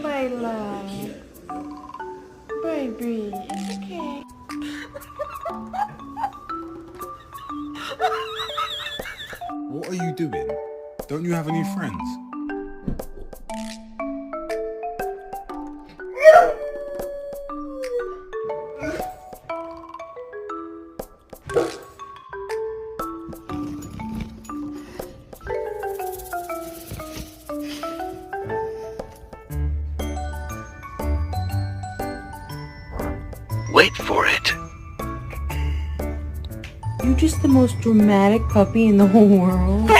My love. Baby, it's okay. What are you doing? Don't you have any friends? Wait for it. You're just the most dramatic puppy in the whole world.